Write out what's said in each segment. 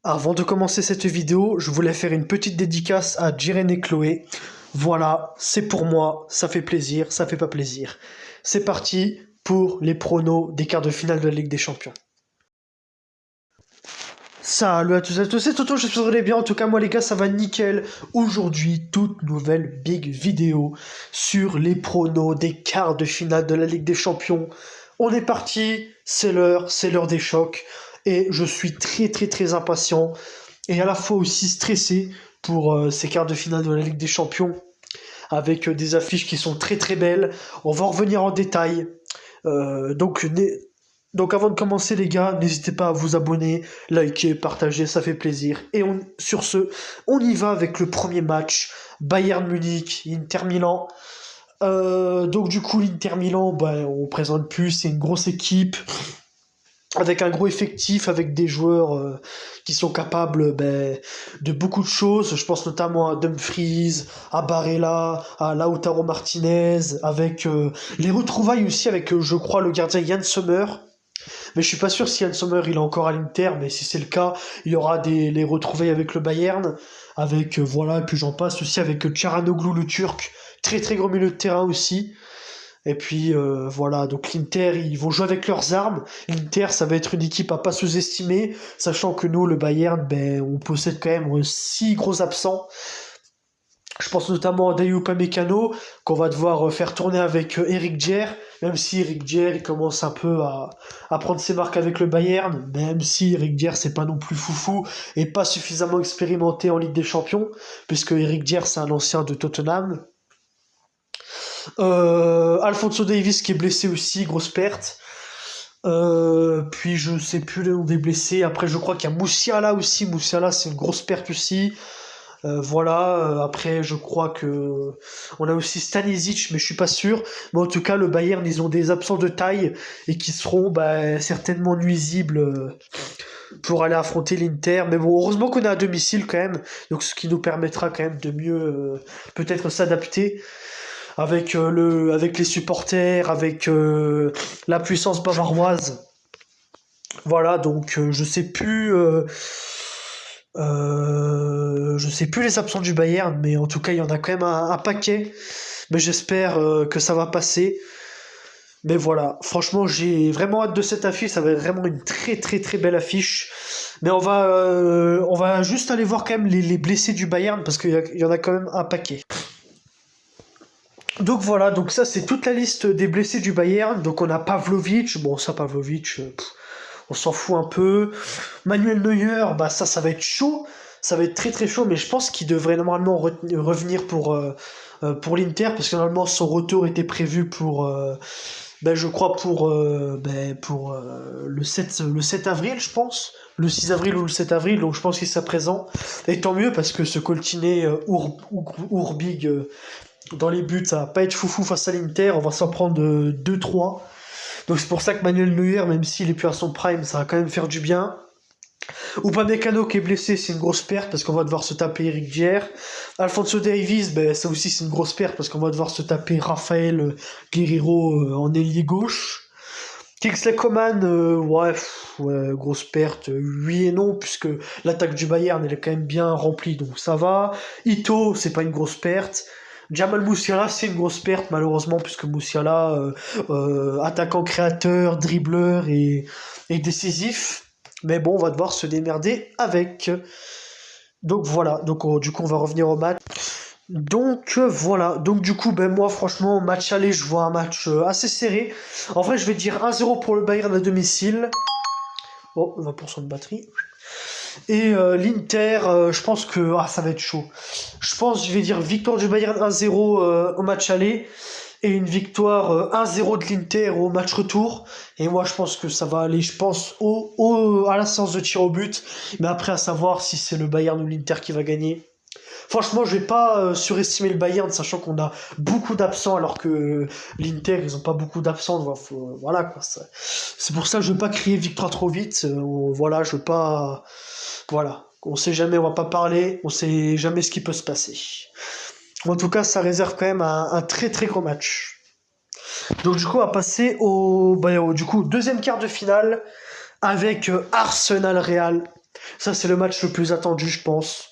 Avant de commencer cette vidéo, je voulais faire une petite dédicace à Jiren et Chloé. Voilà, c'est pour moi, ça fait plaisir, ça fait pas plaisir. C'est parti pour les pronos des quarts de finale de la Ligue des Champions. Salut à tous et à tous, c'est Toto, j'espère que vous allez bien. En tout cas, moi les gars, ça va nickel. Aujourd'hui, toute nouvelle big vidéo sur les pronos des quarts de finale de la Ligue des Champions. On est parti, c'est l'heure des chocs. Et je suis très impatient et à la fois aussi stressé pour ces quarts de finale de la Ligue des Champions avec des affiches qui sont très belles. On va en revenir en détail. Euh, donc, né- donc avant de commencer les gars, n'hésitez pas à vous abonner, liker, partager, ça fait plaisir. Et sur ce, on y va avec le premier match. Bayern Munich, Inter Milan. Donc du coup l'Inter Milan, on présente plus, c'est une grosse équipe avec un gros effectif, avec des joueurs qui sont capables de beaucoup de choses. Je pense notamment à Dumfries, à Barella, à Lautaro Martinez, avec les retrouvailles aussi avec, je crois, le gardien Yann Sommer. Mais je suis pas sûr si Yann Sommer il est encore à l'Inter, mais si c'est le cas, il y aura les retrouvailles avec le Bayern, avec voilà, et puis j'en passe aussi avec Çalhanoğlu le Turc, très gros milieu de terrain aussi. Et puis voilà, donc l'Inter, ils vont jouer avec leurs armes. L'Inter, ça va être une équipe à pas sous-estimer, sachant que nous, le Bayern, on possède quand même 6 gros absents. Je pense notamment à Dayot Upamecano, qu'on va devoir faire tourner avec Eric Dier, même si Eric Dier il commence un peu à prendre ses marques avec le Bayern, même si Eric Dier c'est pas non plus foufou et pas suffisamment expérimenté en Ligue des Champions, puisque Eric Dier c'est un ancien de Tottenham. Alphonso Davies qui est blessé aussi, grosse perte. Puis je sais plus le nom des blessés. Après, je crois qu'il y a Moussiala aussi. Moussiala, c'est une grosse perte aussi. Voilà. Après, je crois que on a aussi Stanisic, mais je suis pas sûr. Mais en tout cas, le Bayern, ils ont des absents de taille et qui seront certainement nuisibles pour aller affronter l'Inter. Mais bon, heureusement qu'on est à domicile quand même. Donc, ce qui nous permettra quand même de mieux peut-être s'adapter avec les supporters, avec la puissance bavaroise. Voilà, donc je sais plus les absents du Bayern, mais en tout cas il y en a quand même un paquet. Mais j'espère que ça va passer. Mais voilà, franchement j'ai vraiment hâte de cette affiche, ça va être vraiment une très belle affiche. Mais on va juste aller voir quand même les blessés du Bayern parce qu'il y en a quand même un paquet. Donc voilà, donc ça c'est toute la liste des blessés du Bayern. Donc on a Pavlovic, bon ça Pavlovic, on s'en fout un peu. Manuel Neuer, bah ça va être chaud, ça va être très chaud, mais je pense qu'il devrait normalement revenir pour l'Inter, parce que normalement son retour était prévu pour, je crois le 7 avril, je pense. Le 6 avril ou le 7 avril, donc je pense qu'il sera présent. Et tant mieux, parce que ce coltiné Urbig dans les buts, ça va pas être foufou face à l'Inter, on va s'en prendre 2-3. Donc c'est pour ça que Manuel Neuer, même s'il est plus à son prime, ça va quand même faire du bien. Upamecano qui est blessé, c'est une grosse perte parce qu'on va devoir se taper Eric Dier. Alphonso Davies, ça aussi c'est une grosse perte parce qu'on va devoir se taper Raphaël Guerreiro en ailier gauche. Kingsley Coman, grosse perte, oui et non, puisque l'attaque du Bayern elle est quand même bien remplie, donc ça va. Ito, c'est pas une grosse perte. Jamal Musiala, c'est une grosse perte malheureusement, puisque Musiala, attaquant créateur, dribbleur et décisif. Mais bon, on va devoir se démerder avec. Donc voilà, du coup on va revenir au match. Donc voilà, donc du coup moi franchement match aller je vois un match assez serré. En vrai je vais dire 1-0 pour le Bayern à domicile. Oh 20% de batterie. Et l'Inter, je pense que ça va être chaud. Je vais dire victoire du Bayern 1-0 au match aller et une victoire 1-0 de l'Inter au match retour. Et moi, je pense que ça va aller, je pense, à la séance de tir au but. Mais après, à savoir si c'est le Bayern ou l'Inter qui va gagner. Franchement, je vais pas surestimer le Bayern, sachant qu'on a beaucoup d'absents, alors que l'Inter, ils ont pas beaucoup d'absents. Voilà quoi. C'est pour ça que je veux pas crier victoire trop vite. Voilà, je veux pas. Voilà. On sait jamais, on va pas parler. On sait jamais ce qui peut se passer. En tout cas, ça réserve quand même un très gros match. Donc du coup, on va passer au deuxième quart de finale avec Arsenal Real. Ça, c'est le match le plus attendu, je pense.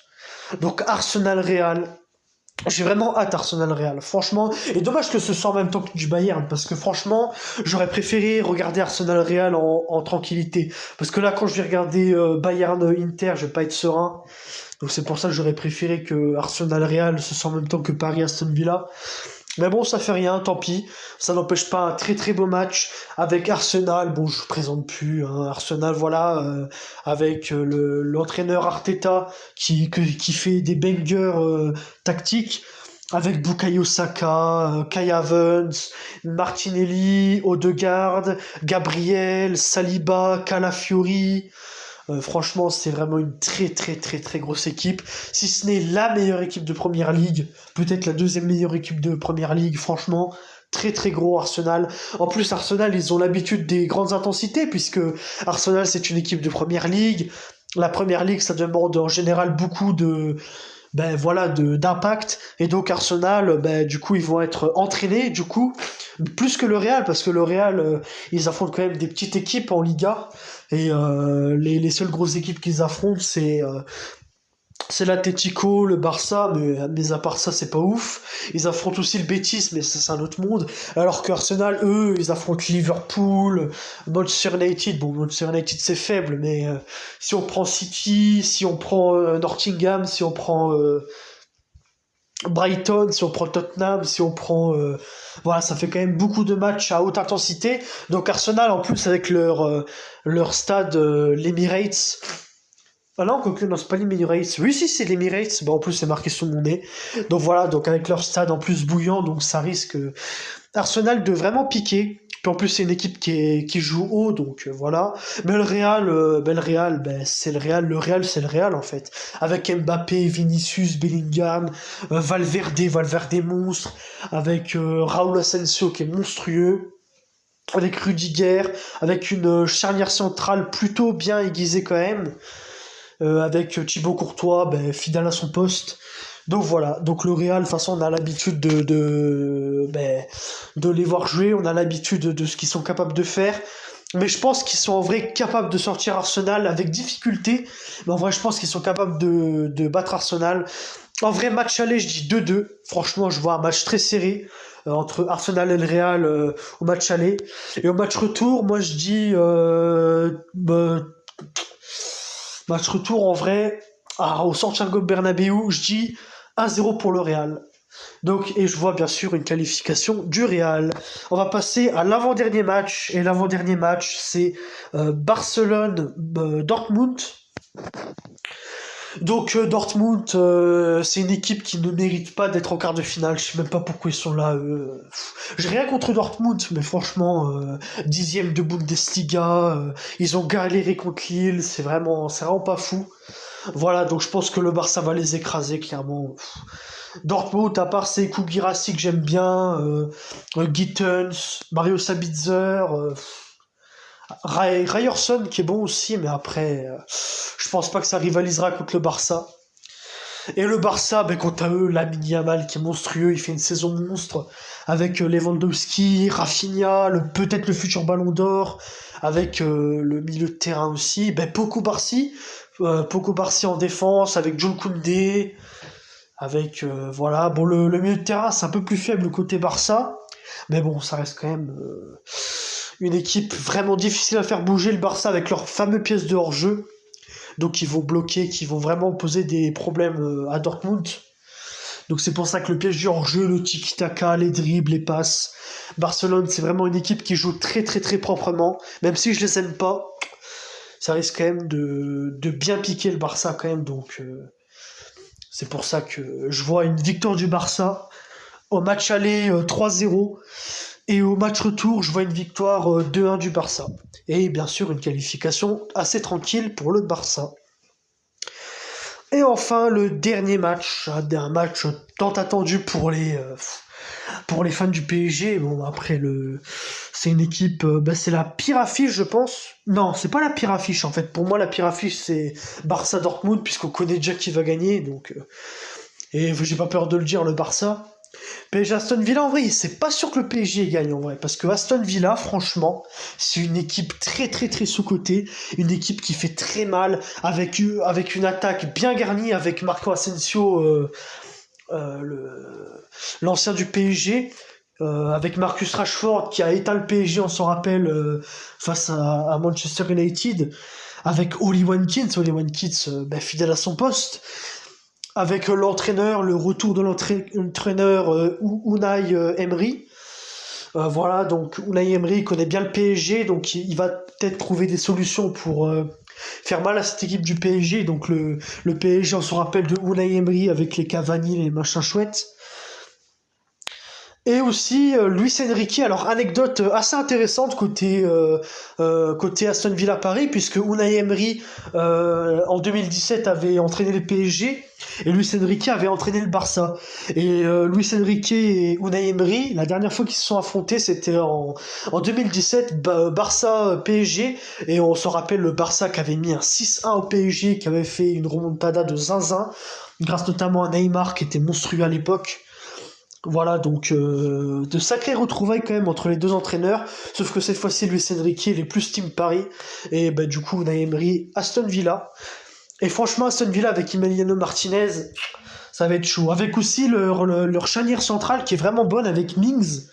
Donc Arsenal-Real. J'ai vraiment hâte Arsenal-Real, franchement. Et dommage que ce soit en même temps que du Bayern, parce que franchement, j'aurais préféré regarder Arsenal-Real en tranquillité. Parce que là, quand je vais regarder Bayern-Inter, je vais pas être serein. Donc c'est pour ça que j'aurais préféré que Arsenal-Real ce soit en même temps que Paris-Aston Villa. Mais bon, ça fait rien, tant pis. Ça n'empêche pas un très très beau match avec Arsenal. Bon, je ne présente plus, hein. Arsenal, voilà, avec l'entraîneur Arteta qui fait des bangers tactiques. Avec Bukayo Saka, Kai Havertz, Martinelli, Odegaard, Gabriel, Saliba, Calafiori. Franchement, c'est vraiment une très très très très grosse équipe. Si ce n'est la meilleure équipe de Première Ligue, peut-être la deuxième meilleure équipe de Première Ligue, franchement, très très gros Arsenal. En plus, Arsenal, ils ont l'habitude des grandes intensités, puisque Arsenal, c'est une équipe de Première Ligue. La Première Ligue, ça demande en général beaucoup d'impact, et donc Arsenal, du coup, ils vont être entraînés, du coup, plus que le Real, parce que le Real, ils affrontent quand même des petites équipes en Liga, et les seules grosses équipes qu'ils affrontent, c'est l'Atlético, le Barça, mais à part ça, c'est pas ouf. Ils affrontent aussi le Betis, mais ça, c'est un autre monde. Alors que Arsenal, eux, ils affrontent Liverpool, Manchester United. Bon, Manchester United, c'est faible, mais si on prend City, si on prend Nottingham, si on prend Brighton, si on prend Tottenham, si on prend... voilà, ça fait quand même beaucoup de matchs à haute intensité. Donc Arsenal, en plus, avec leur stade, l'Emirates... Ah non, quoique, non, c'est pas l'Emirates. Oui, si, c'est l'Emirates. Bah, en plus, c'est marqué sur mon nez. Donc voilà, donc avec leur stade en plus bouillant, donc ça risque Arsenal de vraiment piquer. Puis en plus, c'est une équipe qui joue haut, donc voilà. Mais le Real, c'est le Real. Le Real, c'est le Real, en fait. Avec Mbappé, Vinicius, Bellingham, Valverde monstre, avec Raúl Asensio qui est monstrueux, avec Rudiger, avec une charnière centrale plutôt bien aiguisée quand même. Avec Thibaut Courtois, fidèle à son poste. Donc voilà, donc le Real, de toute façon, on a l'habitude de les voir jouer, on a l'habitude de ce qu'ils sont capables de faire. Mais je pense qu'ils sont en vrai capables de sortir Arsenal avec difficulté. Mais en vrai, je pense qu'ils sont capables de battre Arsenal. En vrai, match aller, je dis 2-2. Franchement, je vois un match très serré entre Arsenal et le Real au match aller. Et au match retour, moi, je dis... match retour, en vrai, au Santiago Bernabéu, je dis 1-0 pour le Real. Donc, et je vois bien sûr une qualification du Real. On va passer à l'avant-dernier match. Et l'avant-dernier match, c'est Barcelone-Dortmund. Donc Dortmund, c'est une équipe qui ne mérite pas d'être en quart de finale. Je sais même pas pourquoi ils sont là. J'ai rien contre Dortmund, mais franchement, 10e de Bundesliga, ils ont galéré contre Lille. C'est vraiment pas fou. Voilà, donc je pense que le Barça va les écraser clairement. Dortmund, à part Sekou Guirassy que j'aime bien, Gittens, Mario Sabitzer, Ryerson qui est bon aussi, mais après, je pense pas que ça rivalisera contre le Barça. Et le Barça, quant à eux, Lamine Yamal qui est monstrueux, il fait une saison monstre avec Lewandowski, Rafinha, peut-être le futur Ballon d'Or, avec le milieu de terrain aussi, Poko Barsi en défense, avec Jules Koundé, avec voilà, bon le milieu de terrain c'est un peu plus faible côté Barça, mais bon ça reste quand même une équipe vraiment difficile à faire bouger, le Barça, avec leurs fameuses pièces de hors-jeu, donc ils vont bloquer, qui vont vraiment poser des problèmes à Dortmund. Donc c'est pour ça que le piège du hors-jeu, le tiki-taka, les dribbles, les passes, Barcelone, c'est vraiment une équipe qui joue très très très proprement, même si je les aime pas, ça risque quand même de bien piquer le Barça quand même, donc c'est pour ça que je vois une victoire du Barça au match aller 3-0, et au match retour, je vois une victoire 2-1 du Barça. Et bien sûr, une qualification assez tranquille pour le Barça. Et enfin, le dernier match, un match tant attendu pour les fans du PSG. Bon, après, c'est une équipe, c'est la pire affiche, je pense. Non, c'est pas la pire affiche, en fait. Pour moi, la pire affiche, c'est Barça-Dortmund, puisqu'on connaît déjà qui va gagner. Donc, et j'ai pas peur de le dire, le Barça. PSG Aston Villa, en vrai, c'est pas sûr que le PSG gagne, en vrai. Parce que Aston Villa, franchement, c'est une équipe très, très, très sous-cotée. Une équipe qui fait très mal, avec une attaque bien garnie, avec Marco Asensio, l'ancien du PSG. Avec Marcus Rashford qui a éteint le PSG, on s'en rappelle, face à Manchester United, avec Oli Watkins, fidèle à son poste, avec l'entraîneur, le retour de l'entraîneur Unai Emery. Voilà, donc Unai Emery connaît bien le PSG, donc il va peut-être trouver des solutions pour faire mal à cette équipe du PSG. Donc le PSG, on se rappelle de Unai Emery avec les Cavani, les machins chouettes. Et aussi Luis Enrique, alors anecdote assez intéressante côté Aston Villa Paris, puisque Unai Emery en 2017 avait entraîné le PSG et Luis Enrique avait entraîné le Barça. Et Luis Enrique et Unai Emery, la dernière fois qu'ils se sont affrontés, c'était en 2017, Barça PSG, et on se rappelle le Barça qui avait mis un 6-1 au PSG, qui avait fait une remontada de zinzin, grâce notamment à Neymar qui était monstrueux à l'époque. Voilà, donc de sacrées retrouvailles quand même entre les deux entraîneurs, sauf que cette fois-ci, Luis Enrique, il est plus Team Paris, et bah, du coup, Unai Emery, Aston Villa. Et franchement, Aston Villa avec Emiliano Martinez, ça va être chaud. Avec aussi leur charnière centrale qui est vraiment bonne avec Mings.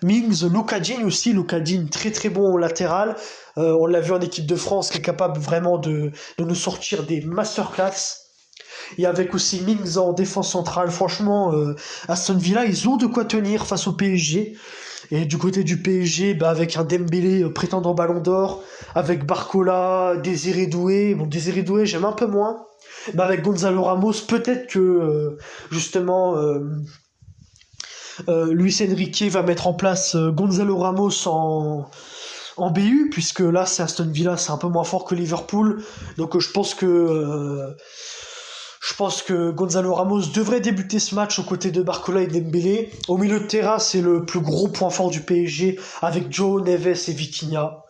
Mings, Luka Digne aussi, Luka Digne très très bon au latéral. On l'a vu en équipe de France qui est capable vraiment de nous sortir des masterclass. Et avec aussi Mings en défense centrale, franchement, Aston Villa, ils ont de quoi tenir face au PSG. Et du côté du PSG, bah, avec un Dembélé prétendant Ballon d'Or, avec Barcola, Désiré Doué. Bon, Désiré Doué, j'aime un peu moins. Mais avec Gonzalo Ramos, peut-être que, justement, Luis Enrique va mettre en place Gonzalo Ramos en BU, puisque là, c'est Aston Villa, c'est un peu moins fort que Liverpool. Donc, je pense que Gonzalo Ramos devrait débuter ce match aux côtés de Barcola et Dembélé. Au milieu de terrain, c'est le plus gros point fort du PSG, avec Joe Neves et Vitinha.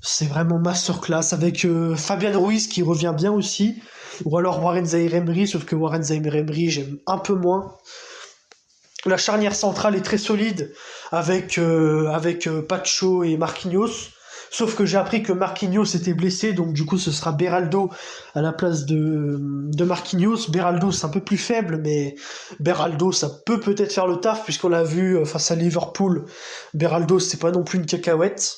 C'est vraiment masterclass, avec Fabian Ruiz qui revient bien aussi, ou alors Warren Zaïre-Emery, sauf que Warren Zaïre-Emery, j'aime un peu moins. La charnière centrale est très solide, avec Pacho et Marquinhos. Sauf que j'ai appris que Marquinhos était blessé, donc du coup ce sera Beraldo à la place de Marquinhos. Beraldo c'est un peu plus faible, mais Beraldo ça peut peut-être faire le taf, puisqu'on l'a vu face à Liverpool. Beraldo c'est pas non plus une cacahuète.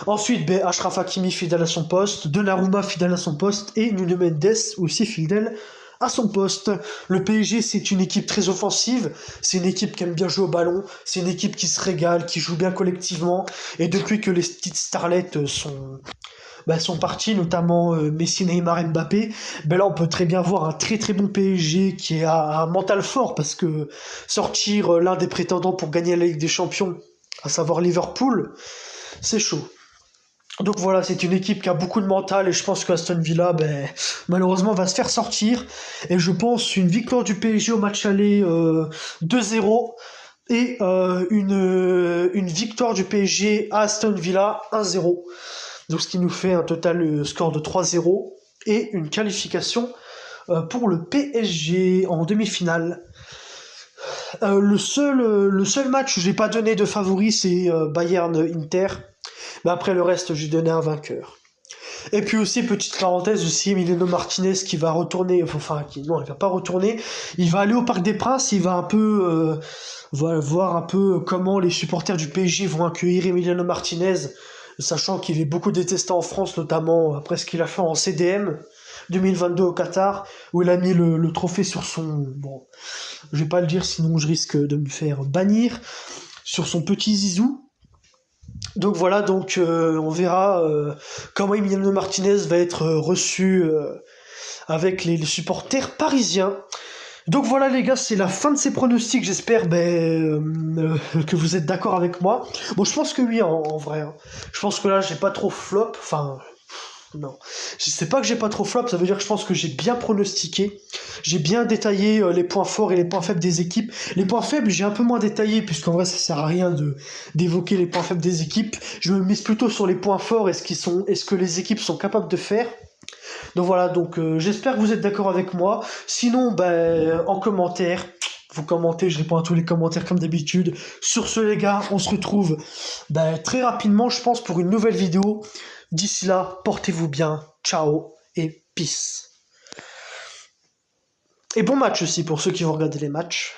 Ensuite, Achraf Hakimi fidèle à son poste, Donnarumma fidèle à son poste, et Nuno Mendes aussi fidèle à son poste. Le PSG, c'est une équipe très offensive, c'est une équipe qui aime bien jouer au ballon, c'est une équipe qui se régale, qui joue bien collectivement, et depuis que les petites starlets sont partis, notamment Messi, Neymar, Mbappé, là on peut très bien voir un très très bon PSG qui a un mental fort, parce que sortir l'un des prétendants pour gagner la Ligue des Champions, à savoir Liverpool, c'est chaud. Donc voilà, c'est une équipe qui a beaucoup de mental, et je pense que Aston Villa, malheureusement, va se faire sortir. Et je pense une victoire du PSG au match aller 2-0, et une victoire du PSG à Aston Villa 1-0. Donc ce qui nous fait un total score de 3-0 et une qualification pour le PSG en demi-finale. Le seul match où j'ai pas donné de favori, c'est Bayern-Inter. Mais après le reste, j'ai donné un vainqueur. Et puis aussi, petite parenthèse aussi, Emiliano Martinez qui va retourner, non, il va pas retourner, il va aller au Parc des Princes, il va un peu voir un peu comment les supporters du PSG vont accueillir Emiliano Martinez, sachant qu'il est beaucoup détesté en France, notamment après ce qu'il a fait en CDM 2022 au Qatar, où il a mis le trophée sur son... Bon, je vais pas le dire, sinon je risque de me faire bannir, sur son petit zizou. Donc voilà, on verra comment Emiliano Martinez va être reçu avec les supporters parisiens. Donc voilà les gars, c'est la fin de ces pronostics, j'espère que vous êtes d'accord avec moi. Bon, je pense que oui, en vrai. Hein. Je pense que là, j'ai pas trop flop, non. Je sais pas que j'ai pas trop flop, ça veut dire que je pense que j'ai bien pronostiqué. J'ai bien détaillé les points forts et les points faibles des équipes. Les points faibles, j'ai un peu moins détaillé, puisqu'en vrai, ça sert à rien d'évoquer les points faibles des équipes. Je me mise plutôt sur les points forts et ce que les équipes sont capables de faire. Donc voilà, j'espère que vous êtes d'accord avec moi. Sinon, en commentaire, Vous commentez, je réponds à tous les commentaires comme d'habitude. Sur ce les gars, on se retrouve très rapidement je pense pour une nouvelle vidéo. D'ici là, portez-vous bien, ciao et peace. Et bon match aussi pour ceux qui vont regarder les matchs.